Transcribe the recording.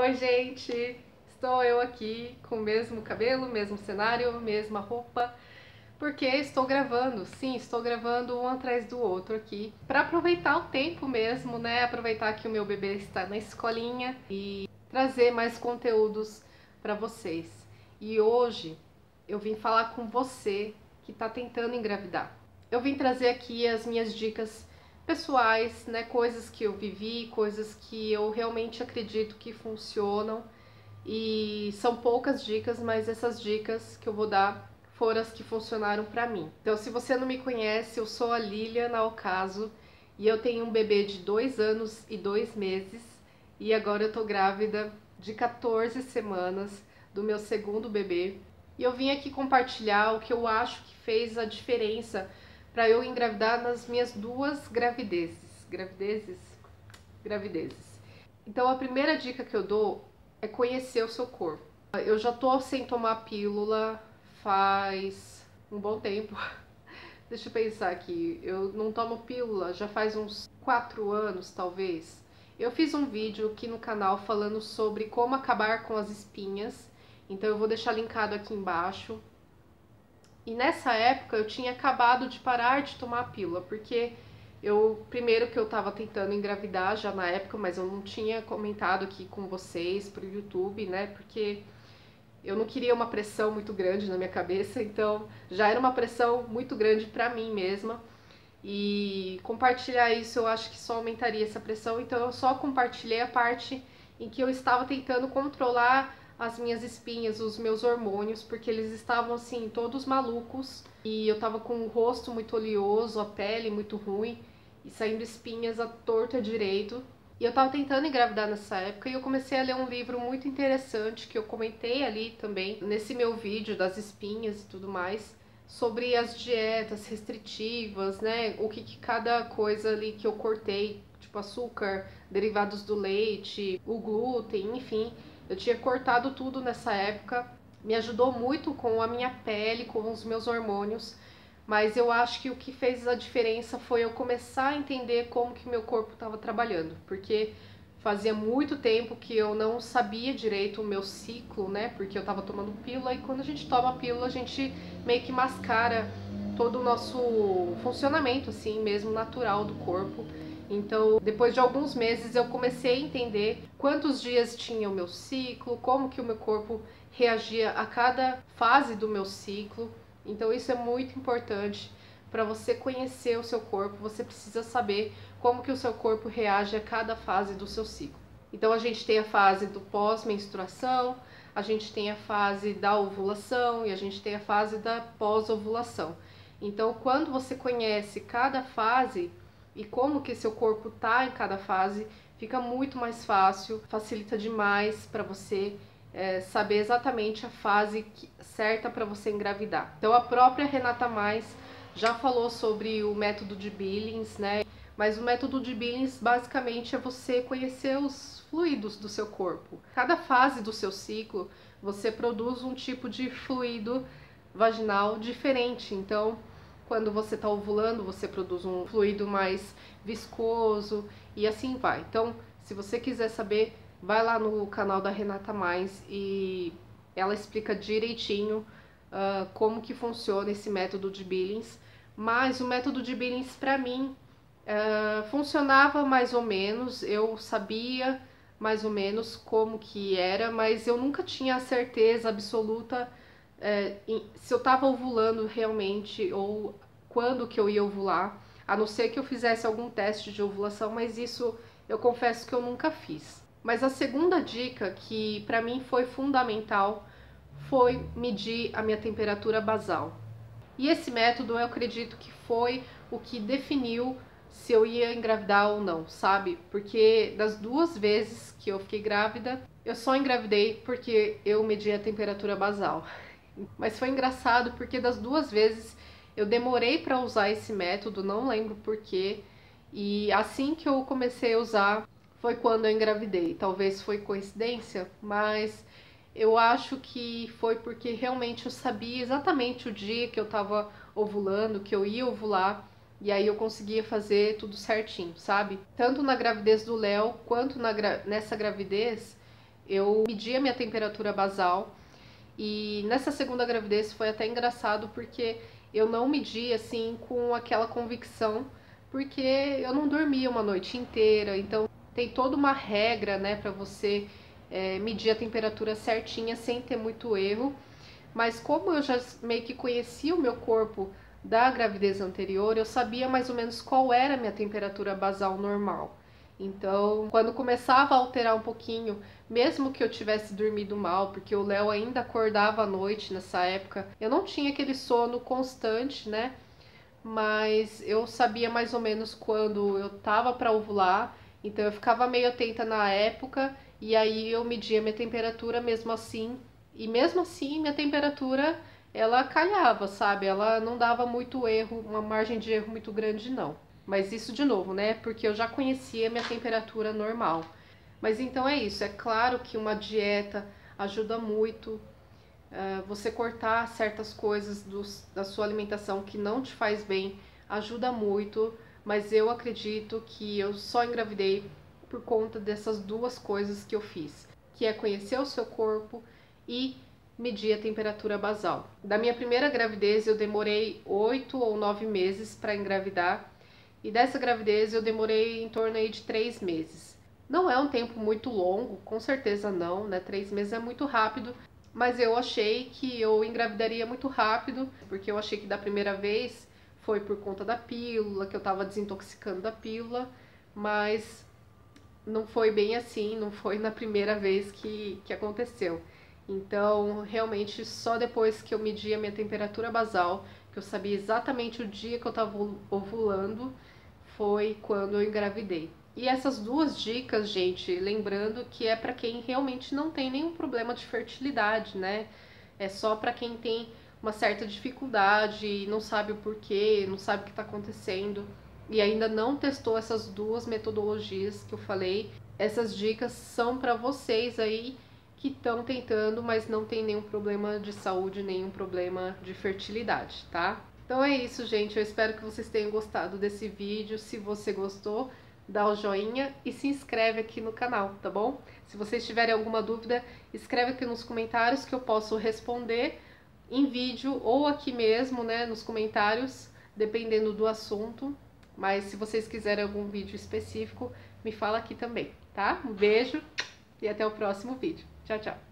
Oi, gente! Estou eu aqui com o mesmo cabelo, mesmo cenário, mesma roupa, porque estou gravando, sim, estou gravando um atrás do outro aqui, para aproveitar o tempo mesmo, né? Aproveitar que o meu bebê está na escolinha e trazer mais conteúdos para vocês. E hoje eu vim falar com você que está tentando engravidar. Eu vim trazer aqui as minhas dicas pessoais, né, coisas que eu vivi, coisas que eu realmente acredito que funcionam, e são poucas dicas, mas essas dicas que eu vou dar foram as que funcionaram pra mim. Então, se você não me conhece, eu sou a Lilian Alcaso e eu tenho um bebê de 2 anos e 2 meses e agora eu tô grávida de 14 semanas do meu segundo bebê. E eu vim aqui compartilhar o que eu acho que fez a diferença para eu engravidar nas minhas duas gravidezes. Gravidezes. Então a primeira dica que eu dou é conhecer o seu corpo. Eu já tô sem tomar pílula faz um bom tempo. Deixa eu pensar aqui. Eu não tomo pílula já faz uns 4 anos, talvez. Eu fiz um vídeo aqui no canal falando sobre como acabar com as espinhas. Então eu vou deixar linkado aqui embaixo. E nessa época eu tinha acabado de parar de tomar a pílula, porque primeiro que eu tava tentando engravidar já na época, mas eu não tinha comentado aqui com vocês pro YouTube, né? Porque eu não queria uma pressão muito grande na minha cabeça, então já era uma pressão muito grande pra mim mesma. E compartilhar isso eu acho que só aumentaria essa pressão, então eu só compartilhei a parte em que eu estava tentando controlar as minhas espinhas, os meus hormônios, porque eles estavam assim, todos malucos, e eu tava com o rosto muito oleoso, a pele muito ruim, e saindo espinhas à torta e à direito. E eu tava tentando engravidar nessa época, e eu comecei a ler um livro muito interessante, que eu comentei ali também, nesse meu vídeo das espinhas e tudo mais, sobre as dietas restritivas, né? O que cada coisa ali que eu cortei, tipo açúcar, derivados do leite, o glúten, enfim. Eu tinha cortado tudo nessa época, me ajudou muito com a minha pele, com os meus hormônios, mas eu acho que o que fez a diferença foi eu começar a entender como que meu corpo estava trabalhando, porque fazia muito tempo que eu não sabia direito o meu ciclo, né? Porque eu tava tomando pílula, e quando a gente toma pílula, a gente meio que mascara todo o nosso funcionamento, assim, mesmo natural do corpo. Então, depois de alguns meses, eu comecei a entender quantos dias tinha o meu ciclo, como que o meu corpo reagia a cada fase do meu ciclo. Então, isso é muito importante. Para você conhecer o seu corpo, você precisa saber como que o seu corpo reage a cada fase do seu ciclo. Então, a gente tem a fase do pós-menstruação, a gente tem a fase da ovulação e a gente tem a fase da pós-ovulação. Então, quando você conhece cada fase e como que seu corpo tá em cada fase, fica muito mais fácil, facilita demais para você saber exatamente a fase certa para você engravidar. Então a própria Renata Mais já falou sobre o método de Billings, né? Mas o método de Billings basicamente é você conhecer os fluidos do seu corpo. Cada fase do seu ciclo você produz um tipo de fluido vaginal diferente. Então, quando você está ovulando, você produz um fluido mais viscoso e assim vai. Então, se você quiser saber, vai lá no canal da Renata Mais e ela explica direitinho como que funciona esse método de Billings. Mas o método de Billings, para mim, funcionava mais ou menos, eu sabia mais ou menos como que era, mas eu nunca tinha a certeza absoluta se eu estava ovulando realmente ou quando que eu ia ovular, a não ser que eu fizesse algum teste de ovulação, mas isso eu confesso que eu nunca fiz. Mas a segunda dica, que para mim foi fundamental, foi medir a minha temperatura basal. E esse método eu acredito que foi o que definiu se eu ia engravidar ou não, sabe? Porque das 2 vezes que eu fiquei grávida, eu só engravidei porque eu medi a temperatura basal. Mas foi engraçado porque das 2 vezes eu demorei para usar esse método, não lembro porquê. E assim que eu comecei a usar foi quando eu engravidei. Talvez foi coincidência, mas eu acho que foi porque realmente eu sabia exatamente o dia que eu estava ovulando, que eu ia ovular. E aí eu conseguia fazer tudo certinho, sabe? Tanto na gravidez do Léo quanto nessa gravidez, eu medi a minha temperatura basal e nessa segunda gravidez foi até engraçado porque eu não medi assim com aquela convicção, porque eu não dormia uma noite inteira, então tem toda uma regra, né, para você medir a temperatura certinha sem ter muito erro. Mas como eu já meio que conhecia o meu corpo da gravidez anterior, eu sabia mais ou menos qual era a minha temperatura basal normal. Então, quando começava a alterar um pouquinho, mesmo que eu tivesse dormido mal, porque o Léo ainda acordava à noite nessa época, eu não tinha aquele sono constante, né? Mas eu sabia mais ou menos quando eu tava para ovular, então eu ficava meio atenta na época e aí eu media minha temperatura mesmo assim, e mesmo assim minha temperatura ela calhava, sabe? Ela não dava muito erro, uma margem de erro muito grande não. Mas isso de novo, né? Porque eu já conhecia minha temperatura normal. Mas então é isso, é claro que uma dieta ajuda muito, você cortar certas coisas da sua alimentação que não te faz bem ajuda muito, mas eu acredito que eu só engravidei por conta dessas duas coisas que eu fiz, que é conhecer o seu corpo e medir a temperatura basal. Da minha primeira gravidez eu demorei 8 ou 9 meses para engravidar e dessa gravidez eu demorei em torno aí de 3 meses. Não é um tempo muito longo, com certeza não, né? 3 meses é muito rápido, mas eu achei que eu engravidaria muito rápido, porque eu achei que da primeira vez foi por conta da pílula, que eu tava desintoxicando da pílula, mas não foi bem assim, não foi na primeira vez que aconteceu. Então, realmente, só depois que eu medi a minha temperatura basal, que eu sabia exatamente o dia que eu tava ovulando, foi quando eu engravidei. E essas duas dicas, gente, lembrando que é para quem realmente não tem nenhum problema de fertilidade, né? É só para quem tem uma certa dificuldade e não sabe o porquê, não sabe o que está acontecendo e ainda não testou essas duas metodologias que eu falei. Essas dicas são para vocês aí que estão tentando, mas não tem nenhum problema de saúde, nenhum problema de fertilidade, tá? Então é isso, gente. Eu espero que vocês tenham gostado desse vídeo. Se você gostou, dá o joinha e se inscreve aqui no canal, tá bom? Se vocês tiverem alguma dúvida, escreve aqui nos comentários que eu posso responder em vídeo ou aqui mesmo, né, nos comentários, dependendo do assunto. Mas se vocês quiserem algum vídeo específico, me fala aqui também, tá? Um beijo e até o próximo vídeo. Tchau, tchau!